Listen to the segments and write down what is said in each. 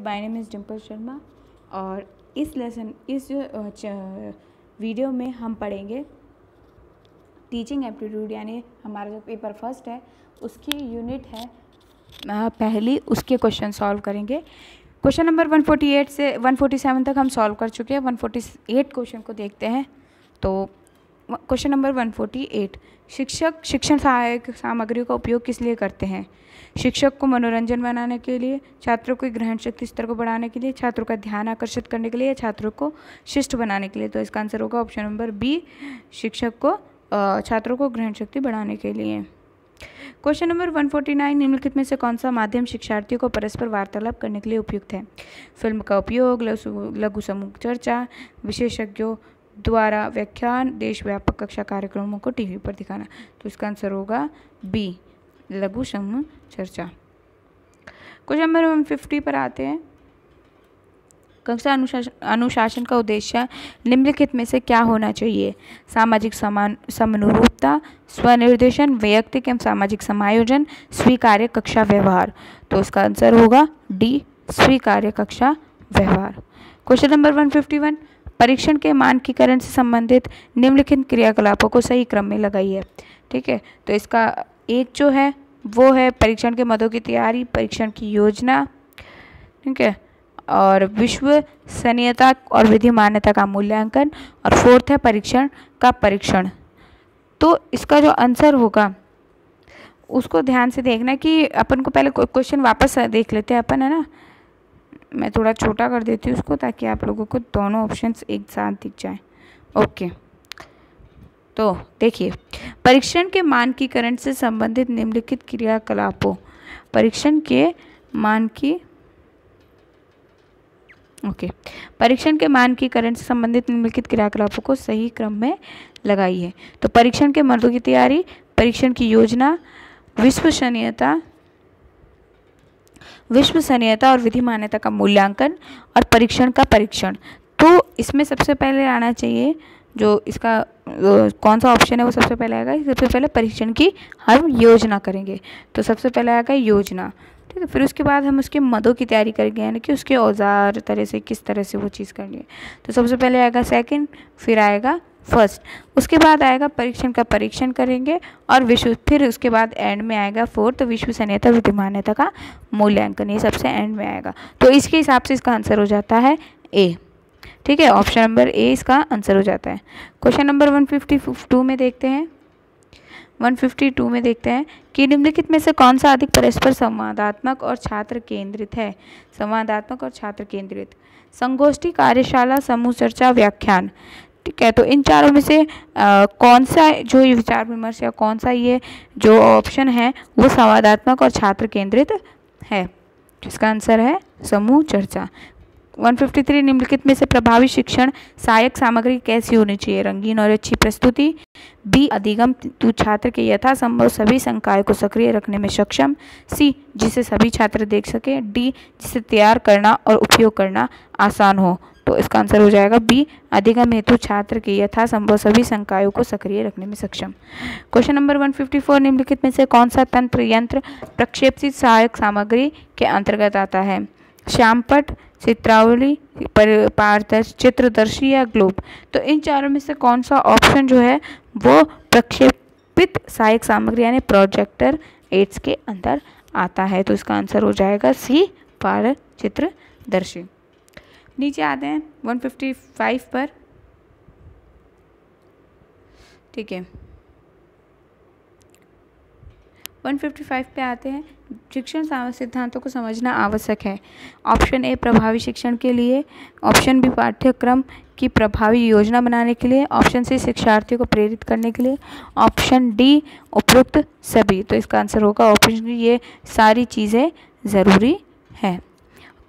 My name is Dimple Sharma और इस video में हम पढ़ेंगे टीचिंग एप्टीट्यूड, यानी हमारा जो पेपर फर्स्ट है उसकी यूनिट है पहली, उसके क्वेश्चन सॉल्व करेंगे। क्वेश्चन नंबर 148 से 147 तक हम सॉल्व कर चुके हैं। 148 क्वेश्चन को देखते हैं। तो क्वेश्चन नंबर 148, शिक्षक शिक्षण सहायक सामग्रियों का उपयोग किस लिए करते हैं? शिक्षक को मनोरंजन बनाने के लिए, छात्रों की ग्रहण शक्ति स्तर को बढ़ाने के लिए, छात्रों का ध्यान आकर्षित करने के लिए, या छात्रों को शिष्ट बनाने के लिए। तो इसका आंसर होगा ऑप्शन नंबर बी, शिक्षक को छात्रों को ग्रहण शक्ति बढ़ाने के लिए। क्वेश्चन नंबर 149, निम्नलिखित में से कौन सा माध्यम शिक्षार्थियों को परस्पर वार्तालाप करने के लिए उपयुक्त है? फिल्म का उपयोग, लघु समूह चर्चा, विशेषज्ञों द्वारा व्याख्यान, देशव्यापक कक्षा कार्यक्रमों को टीवी पर दिखाना। तो इसका आंसर होगा बी, लघु समूह चर्चा। क्वेश्चन नंबर 150 पर आते हैं। कक्षा अनुशासन का उद्देश्य निम्नलिखित में से क्या होना चाहिए? सामाजिक समनुरूपता, स्वनिर्देशन, वैयक्तिक एवं सामाजिक समायोजन, स्वीकार्य कक्षा व्यवहार। तो इसका आंसर होगा डी, स्वीकार्य कक्षा व्यवहार। क्वेश्चन नंबर 151, परीक्षण के मानकीकरण से संबंधित निम्नलिखित क्रियाकलापों को सही क्रम में लगाइए। ठीक है, तो इसका एक जो है वो है परीक्षण के मदों की तैयारी, परीक्षण की योजना, ठीक है, और विश्वसनीयता और विधि मान्यता का मूल्यांकन, और फोर्थ है परीक्षण का परीक्षण। तो इसका जो आंसर होगा उसको ध्यान से देखना कि अपन को पहले क्वेश्चन वापस देख लेते हैं अपन, है ना। मैं थोड़ा छोटा कर देती हूँ उसको ताकि आप लोगों को दोनों ऑप्शंस एक साथ दिख जाएं। ओके, तो देखिए, परीक्षण के मानकीकरण से संबंधित निम्नलिखित क्रियाकलापों, परीक्षण के मानकीकरण से संबंधित निम्नलिखित क्रियाकलापों को सही क्रम में लगाइए। तो परीक्षण के मदों की तैयारी, परीक्षण की योजना, विश्वसनीयता और विधि मान्यता का मूल्यांकन, और परीक्षण का परीक्षण। तो इसमें सबसे पहले आना चाहिए जो इसका कौन सा ऑप्शन है वो सबसे पहले आएगा। सबसे पहले परीक्षण की हम योजना करेंगे, तो सबसे पहले आएगा योजना। ठीक है, फिर उसके बाद हम उसके मदों की तैयारी करेंगे, यानी कि उसके औजार तरह से किस तरह से वो चीज़ करनी है। तो सबसे पहले आएगा सेकंड, फिर आएगा फर्स्ट, उसके बाद आएगा परीक्षण का परीक्षण करेंगे, और फिर उसके बाद एंड में आएगा फोर्थ, विश्वसनीयता विधि मान्यता का मूल्यांकन। ये सबसे एंड में आएगा। तो इसके हिसाब से इसका आंसर हो जाता है ए। ठीक है, ऑप्शन नंबर ए इसका आंसर हो जाता है। क्वेश्चन नंबर 152 में देखते हैं। 152 में देखते हैं कि निम्नलिखित में से कौन सा अधिक परस्पर संवादात्मक और छात्र केंद्रित है? संवादात्मक और छात्र केंद्रित, संगोष्ठी, कार्यशाला, समूह चर्चा, व्याख्यान। ठीक है, तो इन चारों में से कौन सा जो ये विचार विमर्श या कौन सा ये जो ऑप्शन है वो संवादात्मक और छात्र केंद्रित है? इसका आंसर है समूह चर्चा। 153, निम्नलिखित में से प्रभावी शिक्षण सहायक सामग्री कैसी होनी चाहिए? रंगीन और अच्छी प्रस्तुति, बी, अधिगम तू छात्र के यथासंभव सभी संकाय को सक्रिय रखने में सक्षम, सी, जिसे सभी छात्र देख सके, डी, जिसे तैयार करना और उपयोग करना आसान हो। तो इसका आंसर हो जाएगा बी, अधिगम हेतु छात्र के यथासंभव सभी संकायों को सक्रिय रखने में सक्षम। क्वेश्चन नंबर 154, निम्नलिखित में से कौन सा तंत्र यंत्र प्रक्षेपित सहायक सामग्री के अंतर्गत आता है? श्यामपट्ट, चित्रावली, चित्रदर्शी, या ग्लोब। तो इन चारों में से कौन सा ऑप्शन जो है वो प्रक्षेपित सहायक सामग्री यानी प्रोजेक्टर एड्स के अंदर आता है? तो इसका आंसर हो जाएगा सी, चित्रदर्शी। नीचे आते हैं 155 पर। ठीक है, 155 पे आते हैं। शिक्षण सिद्धांतों को समझना आवश्यक है। ऑप्शन ए, प्रभावी शिक्षण के लिए, ऑप्शन बी, पाठ्यक्रम की प्रभावी योजना बनाने के लिए, ऑप्शन सी, शिक्षार्थियों को प्रेरित करने के लिए, ऑप्शन डी, उपरोक्त सभी। तो इसका आंसर होगा ऑप्शन डी, ये सारी चीज़ें ज़रूरी है।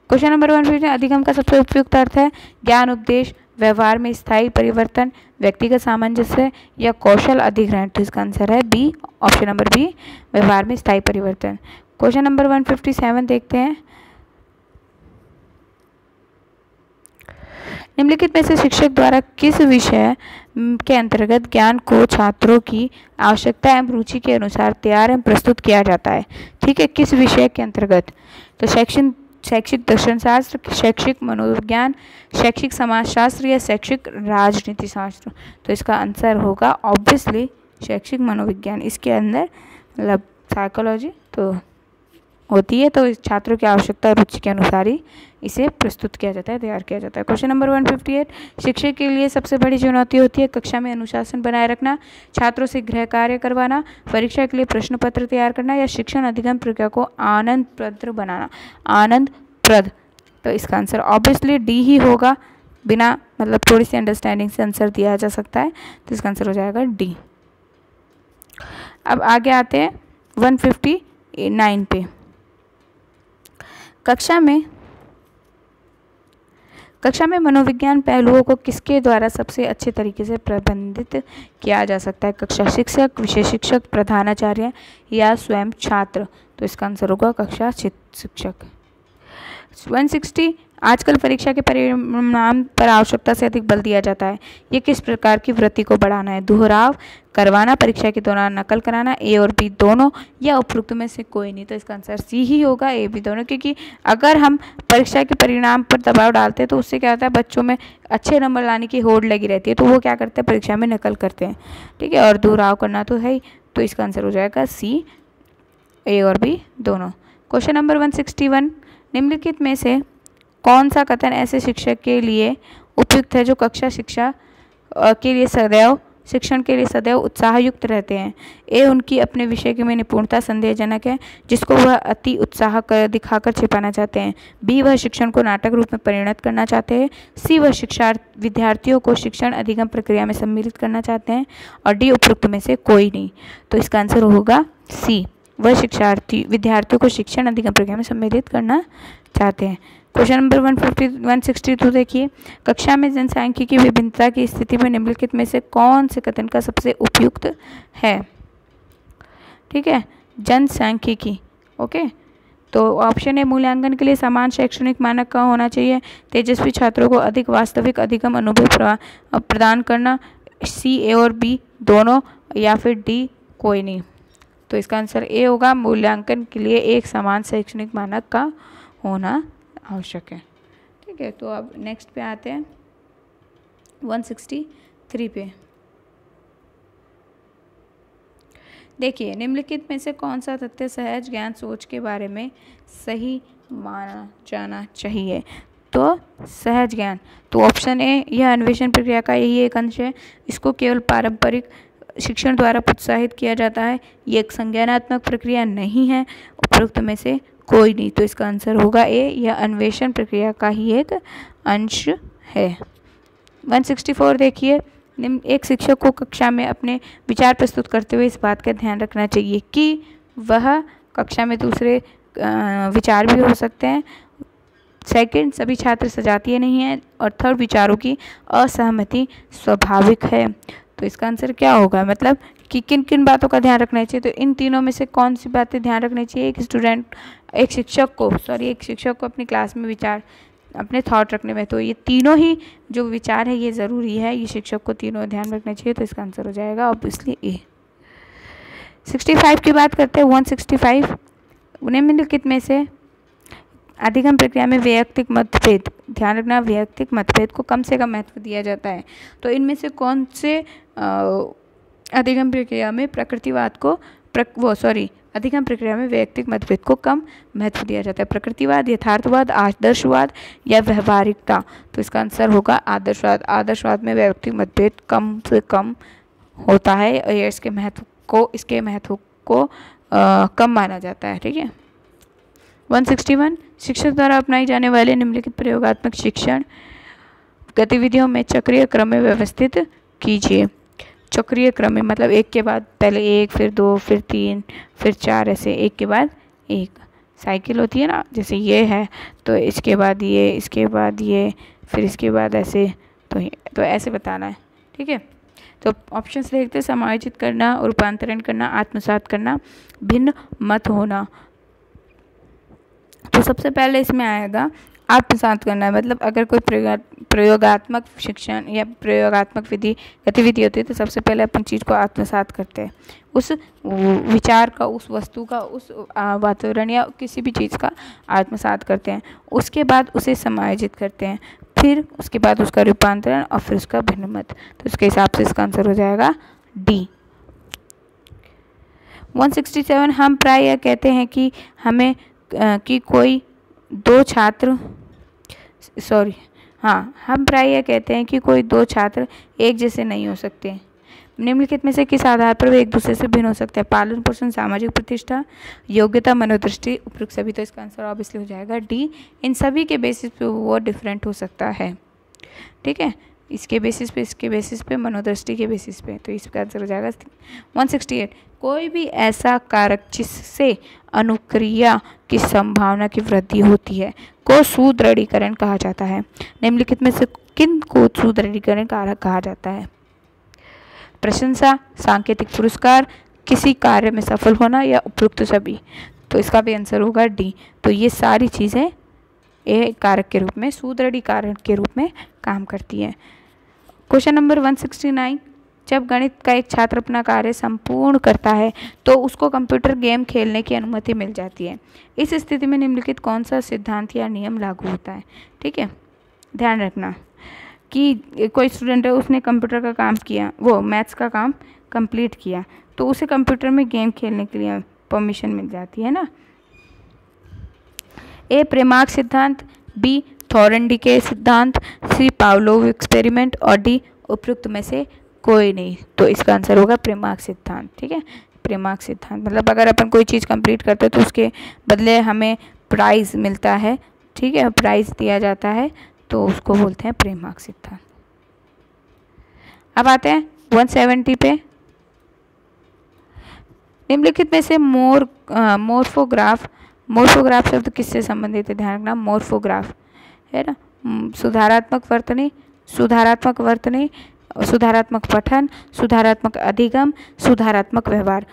क्वेश्चन नंबर 150, अधिगम का सबसे उपयुक्त अर्थ है? ज्ञान उपदेश, व्यवहार में स्थायी परिवर्तन, व्यक्तिगत सामंजस्य, या कौशल अधिग्रहण। तो इसका आंसर है बी, ऑप्शन नंबर बी, व्यवहार में स्थायी परिवर्तन। क्वेश्चन नंबर 157 देखते हैं। निम्नलिखित में से शिक्षक द्वारा किस विषय के अंतर्गत ज्ञान को छात्रों की आवश्यकता एवं रुचि के अनुसार तैयार एवं प्रस्तुत किया जाता है? ठीक है, किस विषय के अंतर्गत? तो सेक्शन शैक्षिक दर्शनशास्त्र, शैक्षिक मनोविज्ञान, शैक्षिक समाजशास्त्र या शैक्षिक राजनीति शास्त्र। तो इसका आंसर होगा ऑब्वियसली शैक्षिक मनोविज्ञान। इसके अंदर मतलब साइकोलॉजी तो होती है, तो छात्रों की आवश्यकता और रुचि के अनुसार ही इसे प्रस्तुत किया जाता है, तैयार किया जाता है। क्वेश्चन नंबर 158, शिक्षक के लिए सबसे बड़ी चुनौती होती है कक्षा में अनुशासन बनाए रखना, छात्रों से गृह कार्य करवाना, परीक्षा के लिए प्रश्न पत्र तैयार करना या शिक्षण अधिगम प्रक्रिया को आनंदप्रद बनाना। आनंदप्रद, तो इसका आंसर ऑब्वियसली डी ही होगा, बिना मतलब थोड़ी सी अंडरस्टैंडिंग से आंसर दिया जा सकता है, तो इसका आंसर हो जाएगा डी। अब आगे आते हैं 159 पे। कक्षा में मनोविज्ञान पहलुओं को किसके द्वारा सबसे अच्छे तरीके से प्रबंधित किया जा सकता है? कक्षा शिक्षक, विषय शिक्षक, प्रधानाचार्य या स्वयं छात्र। तो इसका आंसर होगा कक्षा शिक्षक। 160, आजकल परीक्षा के परिणाम पर आवश्यकता से अधिक बल दिया जाता है, ये किस प्रकार की वृत्ति को बढ़ाना है? दोहराव करवाना, परीक्षा के दौरान नकल कराना, ए और बी दोनों या उपरोक्त में से कोई नहीं। तो इसका आंसर सी ही होगा, ए बी दोनों, क्योंकि अगर हम परीक्षा के परिणाम पर दबाव डालते हैं तो उससे क्या होता है, बच्चों में अच्छे नंबर लाने की होड़ लगी रहती है, तो वो क्या करते हैं, परीक्षा में नकल करते हैं। ठीक है, और दोहराव करना तो है ही, तो इसका आंसर हो जाएगा सी, ए और बी दोनों। क्वेश्चन नंबर 161, निम्नलिखित में से कौन सा कथन ऐसे शिक्षक के लिए उपयुक्त है जो कक्षा शिक्षा के लिए सदैव शिक्षण के लिए सदैव उत्साहयुक्त रहते हैं? ए, उनकी अपने विषय में निपुणता संदेहजनक है जिसको वह अति उत्साह दिखाकर छिपाना चाहते हैं। बी, वह शिक्षण को नाटक रूप में परिणत करना चाहते हैं। सी, वह विद्यार्थियों को शिक्षण अधिगम प्रक्रिया में सम्मिलित करना चाहते हैं। और डी, उपरोक्त में से कोई नहीं। तो इसका आंसर होगा सी, वह विद्यार्थियों को शिक्षण अधिगम प्रक्रिया में सम्मिलित करना चाहते हैं। क्वेश्चन नंबर 162 देखिए, कक्षा में जनसांख्यिकी विभिन्नता की स्थिति में निम्नलिखित में से कौन से कथन का सबसे उपयुक्त है? ठीक है, जनसांख्यिकी। ओके, तो ऑप्शन है, मूल्यांकन के लिए समान शैक्षणिक मानक का होना चाहिए, तेजस्वी छात्रों को अधिक वास्तविक अधिगम अनुभव प्रदान करना, सी, ए और बी दोनों, या फिर डी, कोई नहीं। तो इसका आंसर ए होगा, मूल्यांकन के लिए एक समान शैक्षणिक मानक का होना आवश्यक है। ठीक है, तो अब नेक्स्ट पे आते हैं 163 पे। देखिए, निम्नलिखित में से कौन सा तथ्य सहज ज्ञान सोच के बारे में सही माना जाना चाहिए? तो सहज ज्ञान, तो ऑप्शन ए, यह अन्वेषण प्रक्रिया का यही एक अंश है, इसको केवल पारंपरिक शिक्षण द्वारा प्रोत्साहित किया जाता है, ये एक संज्ञानात्मक प्रक्रिया नहीं है, उपरोक्त में से कोई नहीं। तो इसका आंसर होगा ए, यह अन्वेषण प्रक्रिया का ही एक अंश है। 164 देखिए, एक शिक्षक को कक्षा में अपने विचार प्रस्तुत करते हुए इस बात का ध्यान रखना चाहिए कि वह कक्षा में दूसरे विचार भी हो सकते हैं, सेकंड, सभी छात्र सजातीय नहीं हैं, और थर्ड, विचारों की असहमति स्वाभाविक है। तो इसका आंसर क्या होगा, मतलब कि किन किन बातों का ध्यान रखना चाहिए? तो इन तीनों में से कौन सी बातें ध्यान रखनी चाहिए? एक शिक्षक को अपनी क्लास में विचार, अपने थॉट रखने में, तो ये तीनों ही जो विचार है ये ज़रूरी है, ये शिक्षक को तीनों ध्यान रखना चाहिए। तो इसका आंसर हो जाएगा ऑब्वियसली ए। 65 की बात करते हैं, 165, निम्नलिखित में से अधिगम प्रक्रिया में वैयक्तिक मतभेद, ध्यान रखना, वैयक्तिक मतभेद को कम से कम महत्व दिया जाता है। तो इनमें से कौन से अधिगम प्रक्रिया में अधिगम प्रक्रिया में वैयक्तिक मतभेद को कम महत्व दिया जाता है? प्रकृतिवाद, यथार्थवाद, आदर्शवाद या व्यवहारिकता। तो इसका आंसर होगा आदर्शवाद। आदर्शवाद में वैयक्तिक मतभेद कम से कम होता है, और इसके महत्व को कम माना जाता है। ठीक है, 161, शिक्षक द्वारा अपनाई जाने वाले निम्नलिखित प्रयोगात्मक शिक्षण गतिविधियों में चक्रीय क्रम में व्यवस्थित कीजिए। चक्रीय क्रम में मतलब एक के बाद पहले एक, फिर दो, फिर तीन, फिर चार, ऐसे एक के बाद एक साइकिल होती है ना, जैसे ये है तो इसके बाद ये, इसके बाद ये, फिर इसके बाद ऐसे, तो ऐसे बताना है। ठीक है, तो ऑप्शंस देखते हैं, समायोजित करना, रूपांतरण करना, आत्मसात करना, भिन्न मत होना। तो सबसे पहले इसमें आएगा आत्मसात करना है, मतलब अगर कोई प्रयोगात्मक शिक्षण या प्रयोगात्मक गतिविधि होती है तो सबसे पहले अपन चीज़ को आत्मसात करते हैं, उस विचार का, उस वस्तु का, उस वातावरण या किसी भी चीज़ का आत्मसात करते हैं। उसके बाद उसे समायोजित करते हैं, फिर उसके बाद उसका रूपांतरण और फिर उसका भिन्नमत। तो इसके हिसाब से इसका आंसर हो जाएगा डी। 167 हम प्राय यह कहते हैं कि हमें हम प्राय यह कहते हैं कि कोई दो छात्र एक जैसे नहीं हो सकते। निम्नलिखित में से किस आधार पर वे एक दूसरे से भिन्न हो सकते हैं? पालन पोषण, सामाजिक प्रतिष्ठा, योग्यता, मनोदृष्टि, उपयुक्त सभी। तो इसका आंसर ऑब्वियसली हो जाएगा डी। इन सभी के बेसिस पे वो डिफरेंट हो सकता है, ठीक है, इसके बेसिस पे, इसके बेसिस पे, मनोदृष्टि के बेसिस पे। तो इसका आंसर हो जाएगा 168। कोई भी ऐसा कारक जिससे अनुक्रिया की संभावना की वृद्धि होती है को सुदृढ़ीकरण कहा जाता है। निम्नलिखित में से किन को सुदृढ़ीकरण कारक कहा जाता है? प्रशंसा, सांकेतिक पुरस्कार, किसी कार्य में सफल होना या उपयुक्त सभी। तो इसका भी आंसर होगा डी। तो ये सारी चीज़ें एक कारक के रूप में, सुदृढ़ीकरण के रूप में काम करती है। क्वेश्चन नंबर 169, जब गणित का एक छात्र अपना कार्य संपूर्ण करता है तो उसको कंप्यूटर गेम खेलने की अनुमति मिल जाती है। इस स्थिति में निम्नलिखित कौन सा सिद्धांत या नियम लागू होता है? ठीक है, ध्यान रखना कि कोई स्टूडेंट है, उसने कंप्यूटर का काम किया, वो मैथ्स का काम कंप्लीट किया, तो उसे कंप्यूटर में गेम खेलने के लिए परमिशन मिल जाती है ना। ए प्रेमार्क सिद्धांत, बी थॉरनडी के सिद्धांत, सी पावलोव एक्सपेरिमेंट और डी उपयुक्त में से कोई नहीं। तो इसका आंसर होगा प्रेमार्क सिद्धांत। ठीक है, प्रेमार्क सिद्धांत मतलब अगर अपन कोई चीज़ कंप्लीट करते हैं तो उसके बदले हमें प्राइज़ मिलता है, ठीक है, प्राइज़ दिया जाता है, तो उसको बोलते हैं प्रेमार्क सिद्धांत। अब आते हैं 170 पे। निम्नलिखित में से मोर्फोग्राफ शब्द किससे संबंधित है? ध्यान रखना, मोर्फोग्राफ है ना, सुधारात्मक वर्तनी, सुधारात्मक पठन, सुधारात्मक अधिगम, सुधारात्मक व्यवहार,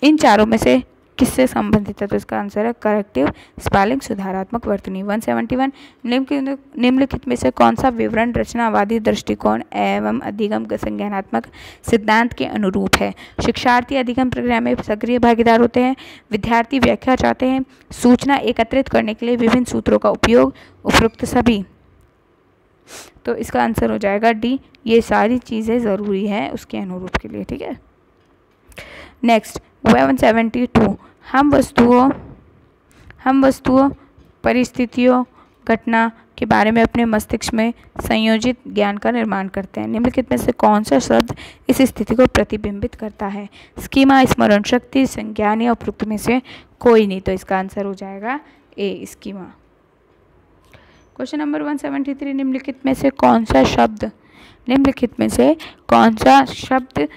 इन चारों में से किससे संबंधित है? तो इसका आंसर है करेक्टिव स्पेलिंग, सुधारात्मक वर्तनी। 171 निम्नलिखित में से कौन सा विवरण रचनावादी दृष्टिकोण एवं अधिगम संज्ञानात्मक सिद्धांत के अनुरूप है? शिक्षार्थी अधिगम प्रक्रिया में सक्रिय भागीदार होते हैं, विद्यार्थी व्याख्या चाहते हैं, सूचना एकत्रित करने के लिए विभिन्न सूत्रों का उपयोग, उपयुक्त सभी। तो इसका आंसर हो जाएगा डी, ये सारी चीज़ें ज़रूरी हैं उसके अनुरूप के लिए। ठीक है, नेक्स्ट 172 हम वस्तुओं, परिस्थितियों, घटना के बारे में अपने मस्तिष्क में संयोजित ज्ञान का निर्माण करते हैं। निम्नलिखित में से कौन सा शब्द इस स्थिति को प्रतिबिंबित करता है? स्कीमा, स्मरण शक्ति, संज्ञान या उपयुक्त में से कोई नहीं। तो इसका आंसर हो जाएगा ए, स्कीमा। क्वेश्चन नंबर 173 निम्नलिखित में से कौन सा शब्द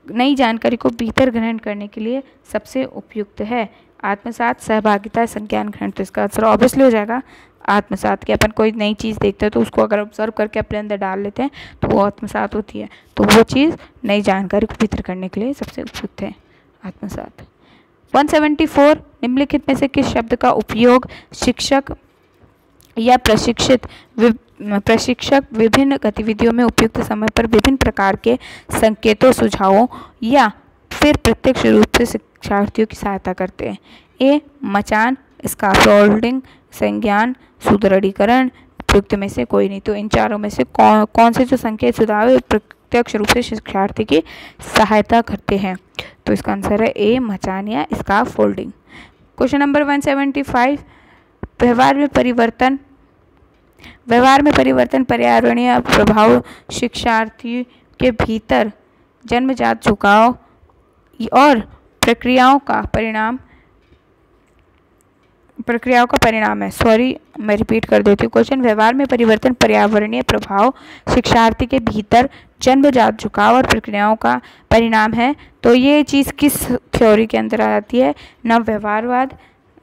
नई जानकारी को बेहतर ग्रहण करने के लिए सबसे उपयुक्त है? आत्मसात, सहभागिता, संज्ञान ग्रहण। तो इसका आंसर ऑब्वियसली हो जाएगा आत्मसात। कि अपन कोई नई चीज़ देखते हैं तो उसको अगर ऑब्जर्व करके अपने अंदर डाल लेते हैं तो वो आत्मसात होती है। तो वो चीज़ नई जानकारी को बेहतर करने के लिए सबसे उपयुक्त है, आत्मसात। 174 निम्नलिखित में से किस शब्द का उपयोग शिक्षक या प्रशिक्षक विभिन्न गतिविधियों में उपयुक्त समय पर विभिन्न प्रकार के संकेतों, सुझावों या फिर प्रत्यक्ष रूप से शिक्षार्थियों की सहायता करते हैं? ए मचान, स्कैफोल्डिंग, संज्ञान, सुदृढ़ीकरण, उपयुक्त में से कोई नहीं। तो इन चारों में से कौन से जो संकेत, सुझाव प्रत्यक्ष रूप से शिक्षार्थी की सहायता करते हैं? तो इसका आंसर है ए मचान या स्कैफोल्डिंग। क्वेश्चन नंबर 175 व्यवहार में परिवर्तन पर्यावरणीय प्रभाव, शिक्षार्थी के भीतर जन्मजात झुकाव और प्रक्रियाओं का परिणाम है। सॉरी, मैं रिपीट कर देती हूँ क्वेश्चन। व्यवहार में परिवर्तन पर्यावरणीय प्रभाव, शिक्षार्थी के भीतर जन्मजात झुकाव और प्रक्रियाओं का परिणाम है। तो ये चीज़ किस थ्योरी के अंदर आती है? नवव्यवहारवाद,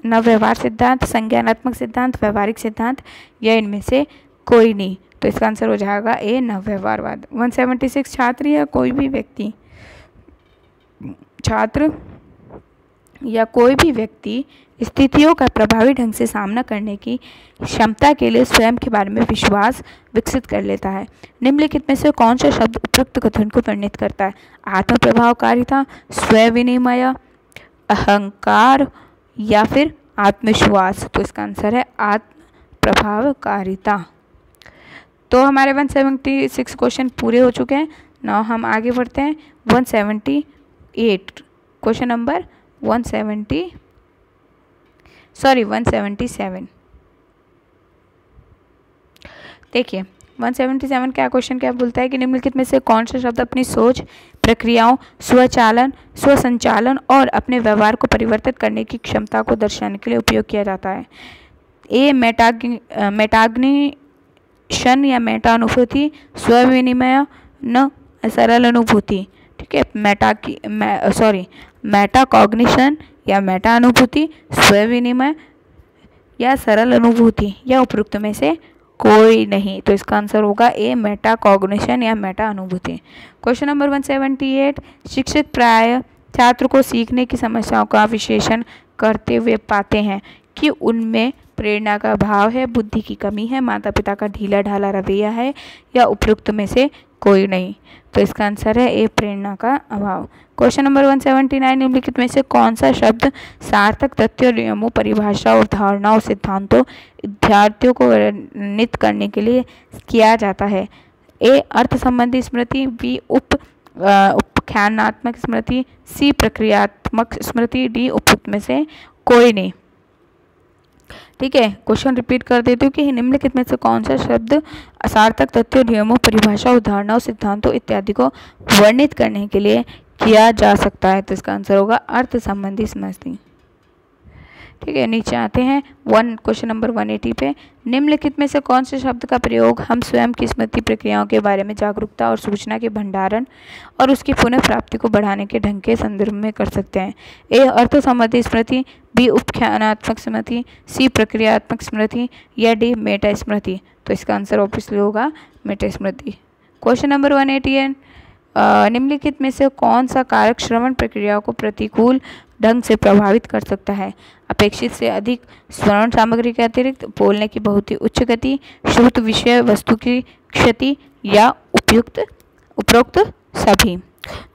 नवव्यवहार सिद्धांत, संज्ञानात्मक सिद्धांत, व्यवहारिक सिद्धांत, या इनमें से कोई नहीं। तो इसका आंसर हो जाएगा ए नवव्यवहारवाद। 176 छात्र या कोई भी व्यक्ति स्थितियों का प्रभावी ढंग से सामना करने की क्षमता के लिए स्वयं के बारे में विश्वास विकसित कर लेता है। निम्नलिखित में से कौन सा शब्द उपयुक्त कथन को वर्णित करता है? आत्म प्रभावकारिता, स्व विनिमय, अहंकार या फिर आत्मविश्वास। तो इसका आंसर है आत्म प्रभावकारिता। तो हमारे 176 क्वेश्चन पूरे हो चुके हैं। नाउ हम आगे बढ़ते हैं 178 क्वेश्चन नंबर 177। देखिए 177 क्या क्वेश्चन क्या बोलता है कि निम्नलिखित में से कौन सा शब्द अपनी सोच, प्रक्रियाओं, स्वचालन, स्वसंचालन और अपने व्यवहार को परिवर्तित करने की क्षमता को दर्शाने के लिए उपयोग किया जाता है? ए मेटाग्निशन या मेटा अनुभूति, स्व-विनिमय न सरल अनुभूति। ठीक है, मेटा कॉग्निशन या मेटा अनुभूति, स्व-विनिमय या सरल अनुभूति या उपयुक्त में से कोई नहीं। तो इसका आंसर होगा ए मेटा कॉग्निशन या मेटा अनुभूति। क्वेश्चन नंबर 178, शिक्षक प्राय छात्र को सीखने की समस्याओं का विश्लेषण करते हुए पाते हैं कि उनमें प्रेरणा का अभाव है, बुद्धि की कमी है, माता पिता का ढीला ढाला रवैया है या उपयुक्त में से कोई नहीं। तो इसका आंसर है ए प्रेरणा का अभाव। क्वेश्चन नंबर 179, निम्नलिखित में से कौन सा शब्द सार्थक तथ्यों, नियमों, परिभाषाओं, अवधारणाओं, सिद्धांतों विद्यार्थियों को वर्णित करने के लिए किया जाता है? ए अर्थ संबंधी स्मृति, बी उपख्यानात्मक स्मृति, सी प्रक्रियात्मक स्मृति, डी उपयुक्त में से कोई नहीं। ठीक है, क्वेश्चन रिपीट कर देती हूँ कि निम्नलिखित में से कौन सा शब्द सार्थक तथ्यों, नियमों, परिभाषा, उदाहरणों, सिद्धांतों इत्यादि को वर्णित करने के लिए किया जा सकता है? तो इसका आंसर होगा अर्थ संबंधी स्मृति। ठीक है, नीचे आते हैं क्वेश्चन नंबर 180 पे। निम्नलिखित में से कौन से शब्द का प्रयोग हम स्वयं की स्मृति प्रक्रियाओं के बारे में जागरूकता और सूचना के भंडारण और उसकी पुनः प्राप्ति को बढ़ाने के ढंग के संदर्भ में कर सकते हैं? ए अर्थ संबंधी स्मृति, बी उपख्यानात्मक स्मृति, सी प्रक्रियात्मक स्मृति या डी मेटा स्मृति। तो इसका आंसर ऑब्वियसली होगा मेटा स्मृति। क्वेश्चन नंबर 188, निम्नलिखित में से कौन सा कारक श्रवण प्रक्रिया को प्रतिकूल ढंग से प्रभावित कर सकता है? अपेक्षित से अधिक श्रवण सामग्री के अतिरिक्त, बोलने की बहुत ही उच्च गति, श्रुत विषय वस्तु की क्षति या उपरोक्त सभी।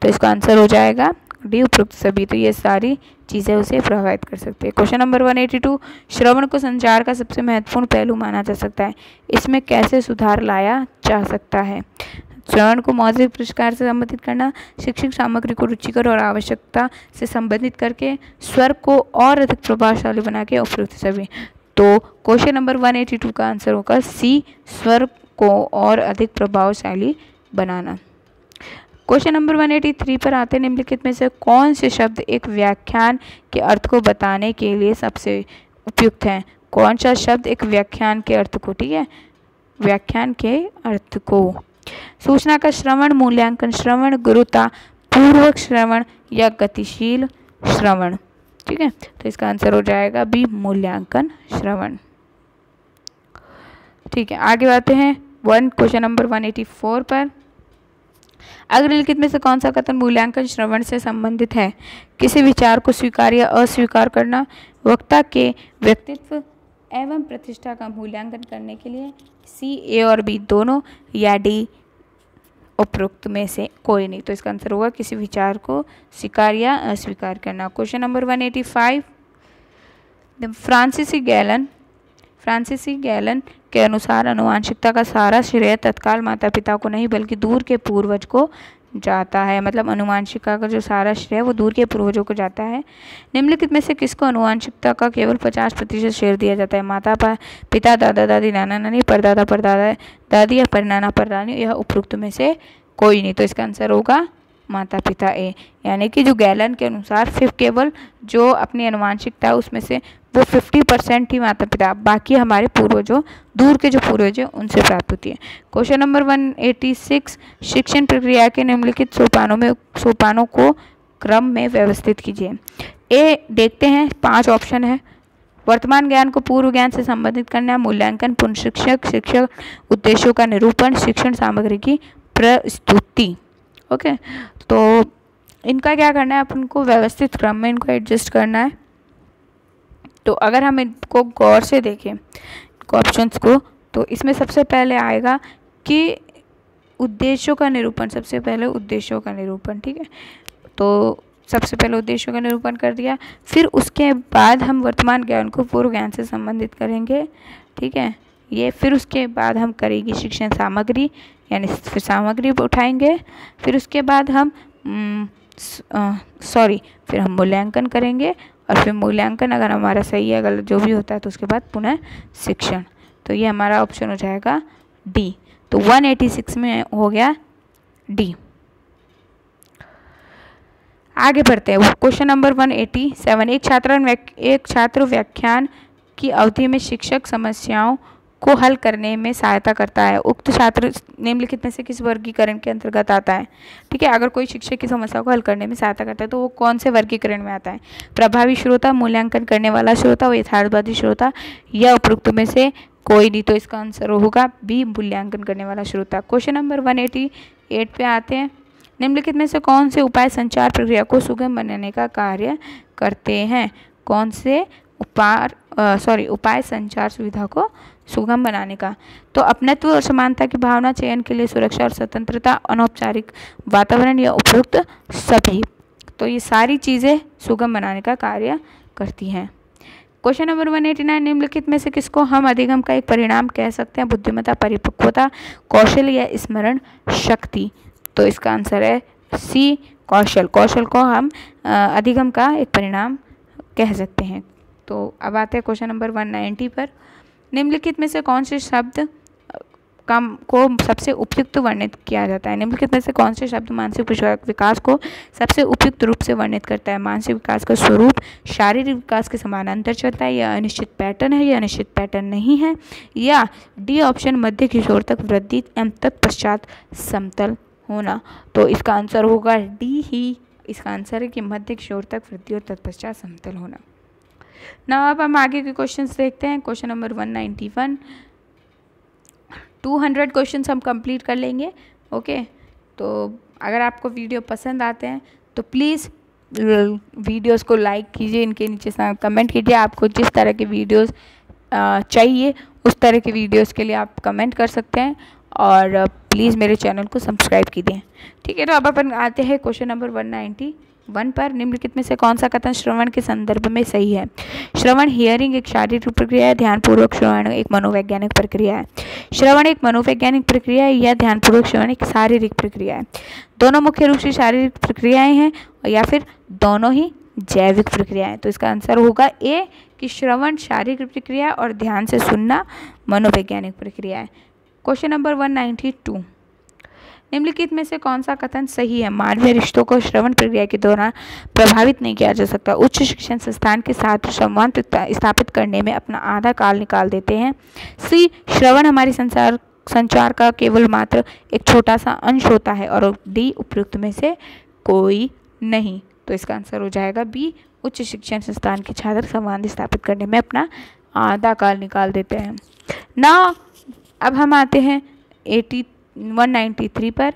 तो इसका आंसर हो जाएगा डी उपरोक्त सभी। तो ये सारी चीज़ें उसे प्रभावित कर सकती है। क्वेश्चन नंबर 182, श्रवण को संचार का सबसे महत्वपूर्ण पहलू माना जा सकता है, इसमें कैसे सुधार लाया जा सकता है? श्रवण को मौलिक पुरस्कार से संबंधित करना, शिक्षक सामग्री को रुचिकर और आवश्यकता से संबंधित करके, स्वर को और अधिक प्रभावशाली बना के, उपयुक्त सभी। तो क्वेश्चन नंबर 182 का आंसर होगा सी, स्वर को और अधिक प्रभावशाली बनाना। क्वेश्चन नंबर 183 पर आते, निम्नलिखित में से कौन से शब्द एक व्याख्यान के अर्थ को बताने के लिए सबसे उपयुक्त हैं? कौन सा शब्द एक व्याख्यान के अर्थ को, ठीक है, व्याख्यान के अर्थ को, सूचना का श्रवण, मूल्यांकन श्रवण, गुरुता पूर्वक श्रवण या गतिशील श्रवण। ठीक है, तो इसका आंसर हो जाएगा बी मूल्यांकन श्रवण। ठीक है, आगे बढ़ते हैं क्वेश्चन नंबर 184 पर। अगर निम्नलिखित में से कौन सा कथन मूल्यांकन श्रवण से संबंधित है? किसी विचार को स्वीकार या अस्वीकार करना, वक्ता के व्यक्तित्व एवं प्रतिष्ठा का मूल्यांकन करने के लिए, सी ए और बी दोनों या डी उपरोक्त में से कोई नहीं। तो इसका आंसर होगा किसी विचार को स्वीकार या अस्वीकार करना। क्वेश्चन नंबर 185, फ्रांसीसी गैलन के अनुसार आनुवंशिकता का सारा श्रेय तत्काल माता पिता को नहीं बल्कि दूर के पूर्वज को जाता है। मतलब आनुवंशिकता का जो सारा श्रेय वो दूर के पूर्वजों को जाता है। निम्नलिखित में से किसको आनुवंशिकता का केवल 50% श्रेय दिया जाता है? माता पिता, दादा दादी, नाना नानी, परदादा परदादा दादी या परनाना परनानी, यह उपरोक्त में से कोई नहीं। तो इसका आंसर होगा माता पिता ए, यानी कि जो गैलन के अनुसार केवल जो अपनी आनुवंशिकता है उसमें से वो 50% ही माता पिता, बाकी हमारे पूर्वजों, दूर के जो पूर्वज हैं उनसे प्राप्त होती है। क्वेश्चन नंबर 186, शिक्षण प्रक्रिया के निम्नलिखित सोपानों को क्रम में व्यवस्थित कीजिए। ए देखते हैं, 5 ऑप्शन है। वर्तमान ज्ञान को पूर्व ज्ञान से संबंधित करना, मूल्यांकन, पुनः उद्देश्यों का निरूपण, शिक्षण सामग्री की प्रस्तुति। ओके, तो इनका क्या करना है, अपन को व्यवस्थित क्रम में इनको एडजस्ट करना है। तो अगर हम इनको गौर से देखें ऑप्शंस को, तो इसमें सबसे पहले आएगा कि उद्देश्यों का निरूपण, सबसे पहले उद्देश्यों का निरूपण, ठीक है। तो सबसे पहले उद्देश्यों का निरूपण कर दिया, फिर उसके बाद हम वर्तमान ज्ञान को पूर्व ज्ञान से संबंधित करेंगे, ठीक है। ये फिर उसके बाद हम करेंगे शिक्षण सामग्री, यानी फिर सामग्री उठाएंगे, फिर उसके बाद हम फिर हम मूल्यांकन करेंगे, और फिर मूल्यांकन अगर हमारा सही है गलत जो भी होता है तो उसके बाद पुनः शिक्षण। तो ये हमारा ऑप्शन हो जाएगा डी। तो 186 में हो गया डी। आगे बढ़ते हैं, क्वेश्चन नंबर 187। एक छात्र व्याख्यान की अवधि में शिक्षक समस्याओं को हल करने में सहायता करता है। उक्त छात्र निम्नलिखित में से किस वर्गीकरण के अंतर्गत आता है? ठीक है, अगर कोई शिक्षक की समस्या को हल करने में सहायता करता है तो वो कौन से वर्गीकरण में आता है? प्रभावी श्रोता, मूल्यांकन करने वाला श्रोता, यथार्थवादी श्रोता, या उपरोक्त में से कोई नहीं। तो इसका आंसर होगा बी, मूल्यांकन करने वाला श्रोता। क्वेश्चन नंबर 188 पे आते हैं। निम्नलिखित में से कौन से उपाय संचार प्रक्रिया को सुगम बनाने का कार्य करते हैं? कौन से उपाय संचार सुविधा को सुगम बनाने का? तो अपनत्व और समानता की भावना, चयन के लिए सुरक्षा और स्वतंत्रता, अनौपचारिक वातावरण, या उपयुक्त सभी। तो ये सारी चीज़ें सुगम बनाने का कार्य करती हैं। क्वेश्चन नंबर 189, निम्नलिखित में से किसको हम अधिगम का एक परिणाम कह सकते हैं? बुद्धिमत्ता, परिपक्वता, कौशल, या स्मरण शक्ति। तो इसका आंसर है सी, कौशल। कौशल को हम अधिगम का एक परिणाम कह सकते हैं। तो अब आते हैं क्वेश्चन नंबर 190 पर। निम्नलिखित में से कौन से शब्द को सबसे उपयुक्त वर्णित किया जाता है? निम्नलिखित में से कौन से शब्द मानसिक विकास को सबसे उपयुक्त रूप से वर्णित करता है? मानसिक विकास का स्वरूप शारीरिक विकास के समानांतर चलता है, या अनिश्चित पैटर्न है, या अनिश्चित पैटर्न नहीं है, या डी ऑप्शन मध्य किशोर तक वृद्धि एवं तत्पश्चात समतल होना। तो इसका आंसर होगा डी ही इसका आंसर है कि मध्य किशोर तक वृद्धि और तत्पश्चात समतल होना। ना अब हम आगे के क्वेश्चंस देखते हैं। क्वेश्चन नंबर 191, 200 क्वेश्चंस हम कंप्लीट कर लेंगे। ओके, तो अगर आपको वीडियो पसंद आते हैं तो प्लीज़ वीडियोस को लाइक कीजिए, इनके नीचे कमेंट कीजिए। आपको जिस तरह के वीडियोस चाहिए उस तरह के वीडियोस के लिए आप कमेंट कर सकते हैं, और प्लीज़ मेरे चैनल को सब्सक्राइब कीजिए। ठीक है, तो अब अपन आते हैं क्वेश्चन नंबर 191 पर। निम्नलिखित में से कौन सा कथन श्रवण के संदर्भ में सही है? श्रवण, हियरिंग, एक शारीरिक प्रक्रिया है, ध्यानपूर्वक श्रवण एक मनोवैज्ञानिक प्रक्रिया है। श्रवण एक मनोवैज्ञानिक प्रक्रिया है, या ध्यानपूर्वक श्रवण एक शारीरिक प्रक्रिया है? दोनों मुख्य रूप से शारीरिक प्रक्रियाएं हैं, या फिर दोनों ही जैविक प्रक्रियाएं? तो इसका आंसर होगा ए, कि श्रवण शारीरिक प्रक्रिया और ध्यान से सुनना मनोवैज्ञानिक प्रक्रिया है। क्वेश्चन नंबर 192, निम्नलिखित में से कौन सा कथन सही है? मानवीय रिश्तों को श्रवण प्रक्रिया के दौरान प्रभावित नहीं किया जा सकता। उच्च शिक्षण संस्थान के साथ संवाद स्थापित करने में अपना आधा काल निकाल देते हैं। सी, श्रवण हमारी संचार का केवल मात्र एक छोटा सा अंश होता है, और डी, उपयुक्त में से कोई नहीं। तो इसका आंसर हो जाएगा बी, उच्च शिक्षण संस्थान के छात्र संवाद स्थापित करने में अपना आधा काल निकाल देते हैं। ना अब हम आते हैं 193 पर।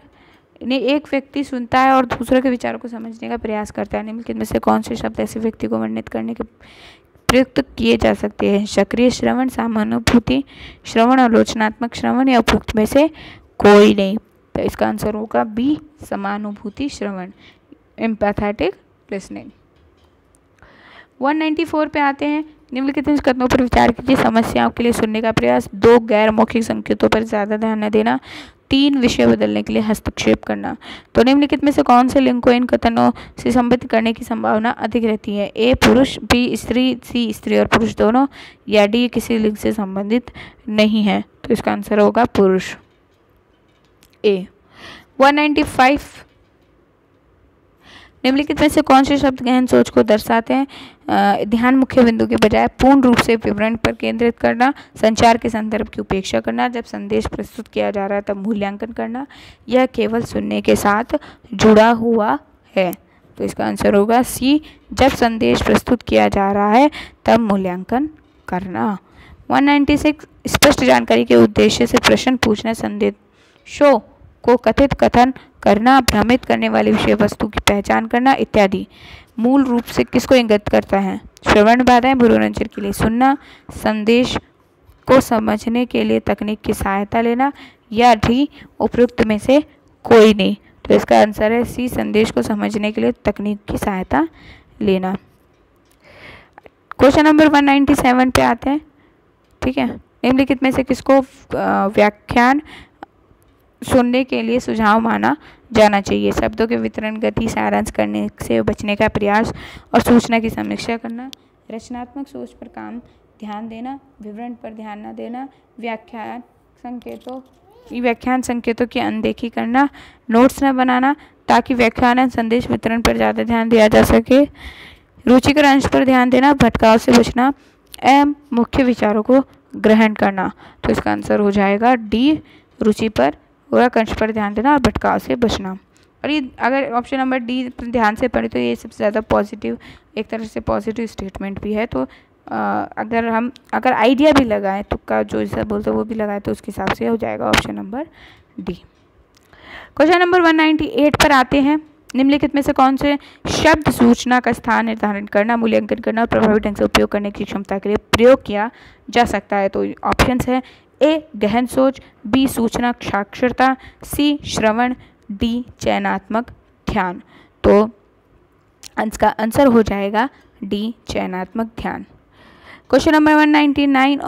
एक व्यक्ति सुनता है और दूसरों के विचारों को समझने का प्रयास करता है। निम्नलिखित में से कौन से शब्द ऐसे व्यक्ति को वर्णित करने के प्रयुक्त किए जा सकते हैं? सक्रिय श्रवण, समानुभूति श्रवण, आलोचनात्मक श्रवण, या उपयुक्त में से कोई नहीं। तो इसका आंसर होगा बी, समानुभूति श्रवण, एम्पैथेटिक लिसनिंग। 194 पे आते हैं। निम्नलिखित कथनों पर विचार कीजिए। समस्याओं के लिए सुनने का प्रयास, 2 गैर मौखिक संकेतों पर ज़्यादा ध्यान न देना, 3 विषय बदलने के लिए हस्तक्षेप करना। तो निम्नलिखित में से कौन से लिंग को इन कथनों से संबंधित करने की संभावना अधिक रहती है? ए, पुरुष, बी, स्त्री, सी, स्त्री और पुरुष दोनों, या डी, किसी लिंग से संबंधित नहीं है? तो इसका आंसर होगा पुरुष, ए। 195, निम्नलिखित में से कौन से शब्द गहन सोच को दर्शाते हैं? ध्यान मुख्य बिंदु के बजाय पूर्ण रूप से विवरण पर केंद्रित करना, संचार के संदर्भ की उपेक्षा करना, जब संदेश प्रस्तुत किया जा रहा है तब मूल्यांकन करना, यह केवल सुनने के साथ जुड़ा हुआ है। तो इसका आंसर होगा सी, जब संदेश प्रस्तुत किया जा रहा है तब मूल्यांकन करना। 196, स्पष्ट जानकारी के उद्देश्य से प्रश्न पूछना, संदेशों को कथित कथन करना, भ्रमित करने वाली विषय वस्तु की पहचान करना इत्यादि। मूल रूप से किसको इंगित करता है? श्रवण बाधाएं मनोरंजन के लिए सुनना, संदेश को समझने के लिए तकनीक की सहायता लेना, या डी उपयुक्त में से कोई नहीं। तो इसका आंसर है सी, संदेश को समझने के लिए तकनीक की सहायता लेना। क्वेश्चन नंबर 197 पे आते हैं। ठीक है, निम्नलिखित में से किसको व्याख्यान सुनने के लिए सुझाव माना जाना चाहिए? शब्दों के वितरण, गति, सारांश करने से बचने का प्रयास और सूचना की समीक्षा करना, रचनात्मक सोच पर काम ध्यान देना, विवरण पर ध्यान न देना, व्याख्यान संकेतों की अनदेखी करना, नोट्स न बनाना ताकि व्याख्यान संदेश वितरण पर ज़्यादा ध्यान दिया जा सके, रुचिकर अंश पर ध्यान देना, भटकाव से बचना एवं मुख्य विचारों को ग्रहण करना। तो इसका आंसर हो जाएगा डी, रुचि पर और अंश पर ध्यान देना और भटकाव से बचना। और ये अगर ऑप्शन नंबर डी ध्यान से पढ़े तो ये सबसे ज़्यादा पॉजिटिव, एक तरह से पॉजिटिव स्टेटमेंट भी है। तो अगर आइडिया भी लगाएं, तुक्का जो जैसा बोलते हैं वो भी लगाए, तो उसके हिसाब से हो जाएगा option number D. Question number 198 पर आते हैं। निम्नलिखित में से कौन से शब्द सूचना का स्थान निर्धारण करना, मूल्यांकन करना और प्रभावी ढंग से उपयोग करने की क्षमता के लिए प्रयोग किया जा सकता है? तो ऑप्शंस है ए गहन सोच, बी सूचना साक्षरता, सी श्रवण, डी चयनात्मक ध्यान। तो इसका आंसर हो जाएगा डी चयनात्मक ध्यान। क्वेश्चन नंबर 199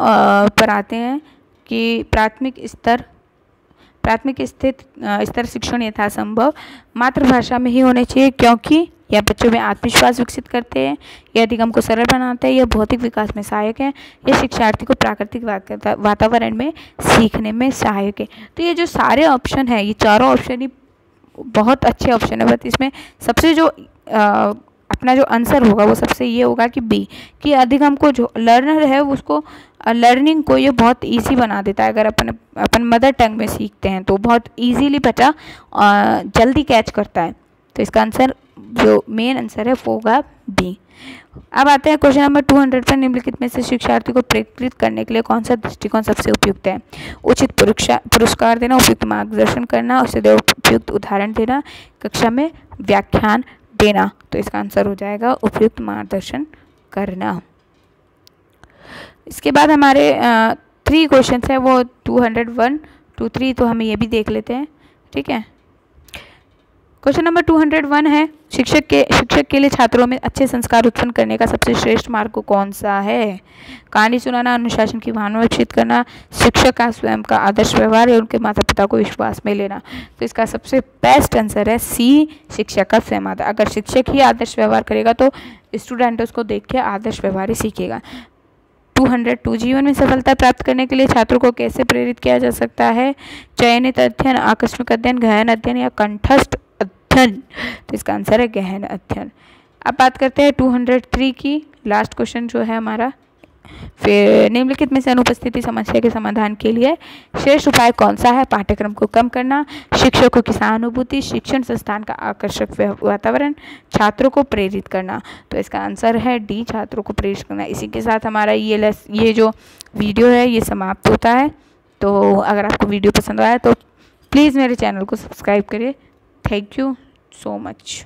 पर आते हैं कि प्राथमिक स्तर शिक्षण यथासंभव मातृभाषा में ही होने चाहिए, क्योंकि यह बच्चों में आत्मविश्वास विकसित करते हैं, यह अधिगम को सरल बनाते हैं, यह भौतिक विकास में सहायक है, यह शिक्षार्थी को प्राकृतिक वातावरण में सीखने में सहायक है। तो ये जो सारे ऑप्शन हैं, ये चारों ऑप्शन ही बहुत अच्छे ऑप्शन है, बट इसमें सबसे जो अपना जो आंसर होगा वो सबसे ये होगा कि बी, कि अधिगम को जो लर्नर है उसको लर्निंग को ये बहुत इजी बना देता है। अगर अपन मदर टंग में सीखते हैं तो बहुत इजीली बच्चा जल्दी कैच करता है। तो इसका आंसर जो मेन आंसर है वो होगा बी। अब आते हैं क्वेश्चन नंबर 200 पर। निम्नलिखित में से शिक्षार्थी को प्रेरित करने के लिए कौन सा दृष्टिकोण सबसे उपयुक्त है? उचित पुरस्कार देना, उपयुक्त मार्गदर्शन करना, उसे उपयुक्त उदाहरण देना, कक्षा में व्याख्यान देना। तो इसका आंसर हो जाएगा उपयुक्त मार्गदर्शन करना। इसके बाद हमारे 3 क्वेश्चन है, वो 201, 203, तो हम ये भी देख लेते हैं। ठीक है, क्वेश्चन नंबर 201 है, शिक्षक के लिए छात्रों में अच्छे संस्कार उत्पन्न करने का सबसे श्रेष्ठ मार्ग कौन सा है? कहानी सुनाना, अनुशासन की भावना विकसित करना, शिक्षक का स्वयं का आदर्श व्यवहार या उनके माता पिता को विश्वास में लेना। तो इसका सबसे बेस्ट आंसर है सी, शिक्षक का स्वयं आदर्श। अगर शिक्षक ही आदर्श व्यवहार करेगा तो स्टूडेंट उसको देख के आदर्श व्यवहार ही सीखेगा। 202 जीवन में सफलता प्राप्त करने के लिए छात्रों को कैसे प्रेरित किया जा सकता है? चयनित अध्ययन, आकस्मिक अध्ययन, गहन अध्ययन या कंठस्थ अध्ययन। तो इसका आंसर है गहन अध्ययन। अब बात करते हैं 203 की, लास्ट क्वेश्चन जो है हमारा। फिर निम्नलिखित में से अनुपस्थिति समस्या के समाधान के लिए श्रेष्ठ उपाय कौन सा है? पाठ्यक्रम को कम करना, शिक्षकों की सहानुभूति, शिक्षण संस्थान का आकर्षक वातावरण, छात्रों को प्रेरित करना। तो इसका आंसर है डी, छात्रों को प्रेरित करना। इसी के साथ हमारा ये जो वीडियो है ये समाप्त होता है। तो अगर आपको वीडियो पसंद आया तो प्लीज़ मेरे चैनल को सब्सक्राइब करिए। Thank you so much.